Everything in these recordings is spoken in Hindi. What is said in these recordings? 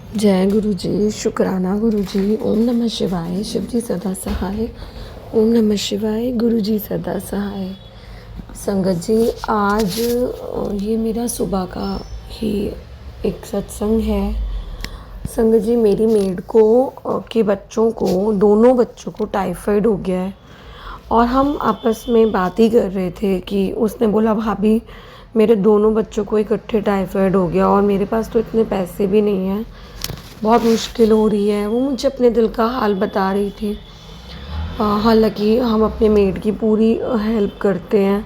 जय गुरु जी, शुक्राना गुरु जी। ओम नमः शिवाय। शिव जी सदा सहाय। ओम नमः शिवाय। गुरु जी सदा सहाय। संगत जी, आज ये मेरा सुबह का ही एक सत्संग है। संगत जी, मेरी मेड को के बच्चों को, दोनों बच्चों को टाइफाइड हो गया है और हम आपस में बात ही कर रहे थे कि उसने बोला, भाभी मेरे दोनों बच्चों को इकट्ठे टाइफाइड हो गया और मेरे पास तो इतने पैसे भी नहीं हैं, बहुत मुश्किल हो रही है। वो मुझे अपने दिल का हाल बता रही थी। हालांकि हम अपने मेड की पूरी हेल्प करते हैं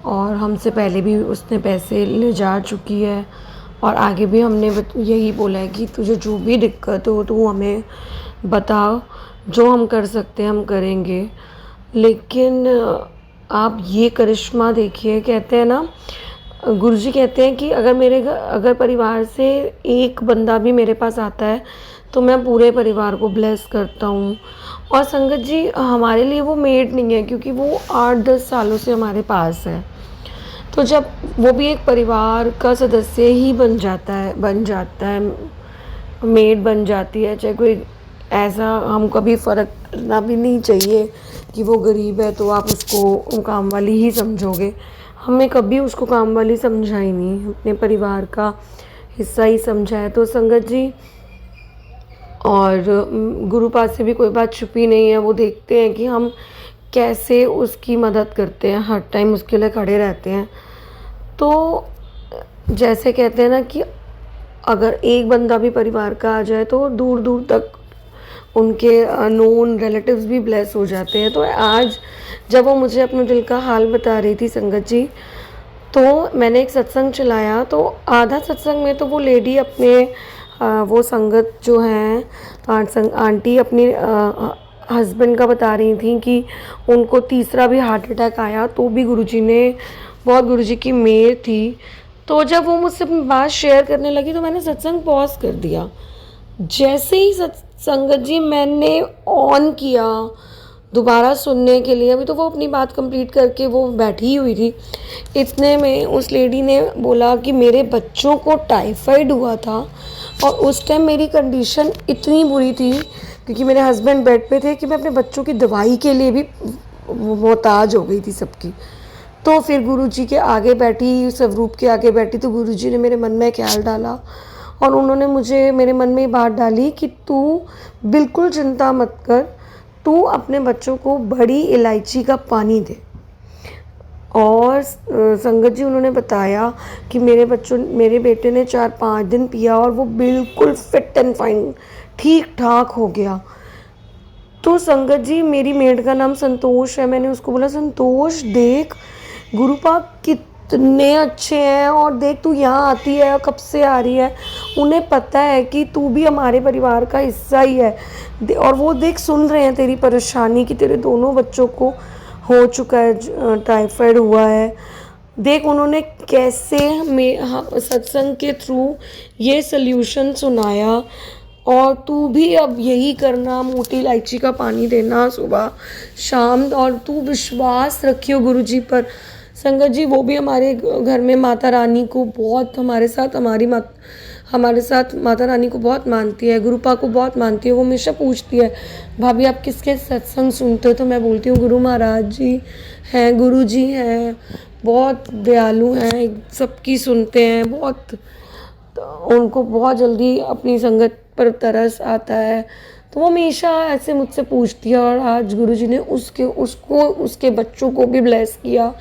और हमसे पहले भी उसने पैसे ले जा चुकी है और आगे भी हमने यही बोला है कि तुझे जो भी दिक्कत हो तो हमें बता, जो हम कर सकते हैं हम करेंगे। लेकिन आप ये करिश्मा देखिए। कहते हैं ना, गुरुजी कहते हैं कि अगर परिवार से एक बंदा भी मेरे पास आता है तो मैं पूरे परिवार को ब्लेस करता हूँ। और संगत जी, हमारे लिए वो मेड नहीं है, क्योंकि वो 8-10 सालों से हमारे पास है। तो जब वो भी एक परिवार का सदस्य ही बन जाता है, मेड बन जाती है। चाहे कोई ऐसा, हम कभी फ़र्क करना भी नहीं चाहिए कि वो गरीब है तो आप उसको काम वाली ही समझोगे। हमें कभी उसको काम वाली समझा ही नहीं, अपने परिवार का हिस्सा ही समझा है। तो संगत जी, और गुरु पास से भी कोई बात छुपी नहीं है। वो देखते हैं कि हम कैसे उसकी मदद करते हैं, हर टाइम उसके लिए खड़े रहते हैं। तो जैसे कहते हैं ना कि अगर एक बंदा भी परिवार का आ जाए तो दूर दूर तक उनके नोन रिलेटिव्स भी ब्लेस हो जाते हैं। तो आज जब वो मुझे अपने दिल का हाल बता रही थी संगत जी, तो मैंने एक सत्संग चलाया। तो आधा सत्संग में तो वो लेडी अपने वो संगत जो हैं, आंटी अपनी हस्बैंड का बता रही थी कि उनको तीसरा भी हार्ट अटैक आया, तो भी गुरुजी ने, बहुत गुरुजी की मेहर थी। तो जब वो मुझसे अपनी बात शेयर करने लगी तो मैंने सत्संग पॉज कर दिया। जैसे ही संगत जी मैंने ऑन किया दोबारा सुनने के लिए, अभी तो वो अपनी बात कंप्लीट करके वो बैठी ही हुई थी, इतने में उस लेडी ने बोला कि मेरे बच्चों को टाइफाइड हुआ था और उस टाइम मेरी कंडीशन इतनी बुरी थी, क्योंकि मेरे हस्बैंड बेड पे थे, कि मैं अपने बच्चों की दवाई के लिए भी मोहताज हो गई थी सबकी। तो फिर गुरुजी के आगे बैठी, स्वरूप के आगे बैठी, तो गुरुजी ने मेरे मन में ख्याल डाला और उन्होंने मुझे मेरे मन में ये बात डाली कि तू बिल्कुल चिंता मत कर, तू अपने बच्चों को बड़ी इलायची का पानी दे। और संगत जी, उन्होंने बताया कि मेरे बेटे ने 4-5 दिन पिया और वो बिल्कुल फिट एंड फाइन, ठीक ठाक हो गया। तो संगत जी, मेरी मेड का नाम संतोष है। मैंने उसको बोला, संतोष देख, गुरुपाक कितने अच्छे हैं और देख तू यहाँ आती है, कब से आ रही है, उन्हें पता है कि तू भी हमारे परिवार का हिस्सा ही है। और वो देख, सुन रहे हैं तेरी परेशानी कि तेरे दोनों बच्चों को हो चुका है, टाइफाइड हुआ है। देख उन्होंने कैसे सत्संग के थ्रू ये सल्यूशन सुनाया। और तू भी अब यही करना, मोटी इलायची का पानी देना सुबह शाम, और तू विश्वास रखियो गुरुजी पर। संगत जी, वो भी हमारे घर में माता रानी को बहुत, हमारे साथ माता रानी को बहुत मानती है, गुरुपा को बहुत मानती है। वो हमेशा पूछती है, भाभी आप किसके सत्संग सुनते हो? तो मैं बोलती हूँ, गुरु महाराज जी हैं, गुरु जी हैं, बहुत दयालु हैं, सबकी सुनते हैं बहुत। तो उनको बहुत जल्दी अपनी संगत पर तरस आता है। तो वो हमेशा ऐसे मुझसे पूछती है और आज गुरुजी ने उसके बच्चों को भी ब्लेस किया।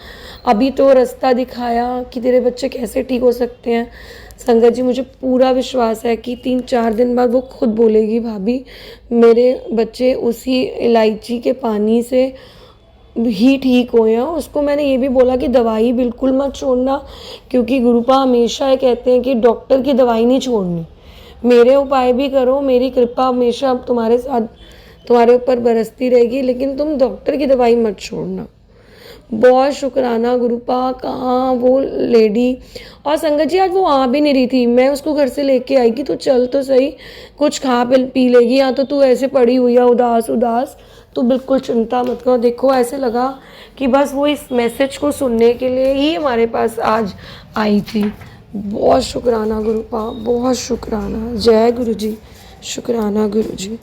अभी तो रास्ता दिखाया कि तेरे बच्चे कैसे ठीक हो सकते हैं। संगत जी, मुझे पूरा विश्वास है कि 3-4 दिन बाद वो खुद बोलेगी, भाभी मेरे बच्चे उसी इलायची के पानी से ही ठीक हुए हैं। उसको मैंने ये भी बोला कि दवाई बिल्कुल मत छोड़ना, क्योंकि गुरुपा हमेशा ये कहते हैं कि डॉक्टर की दवाई नहीं छोड़नी, मेरे उपाय भी करो, मेरी कृपा हमेशा तुम्हारे साथ, तुम्हारे ऊपर बरसती रहेगी, लेकिन तुम डॉक्टर की दवाई मत छोड़ना। बहुत शुक्राना गुरुपा। कहाँ वो लेडी। और संगत जी, आज वो आ भी नहीं रही थी, मैं उसको घर से लेके आई कि तू चल तो सही, कुछ खा पी लेगी, या तो तू ऐसे पड़ी हुई है उदास उदास, तू बिल्कुल चिंता मत करो। देखो, ऐसे लगा कि बस वो इस मैसेज को सुनने के लिए ही हमारे पास आज आई थी। बहुत शुक्राना गुरु पाक, बहुत शुक्राना। जय गुरु जी, शुक्राना गुरु जी।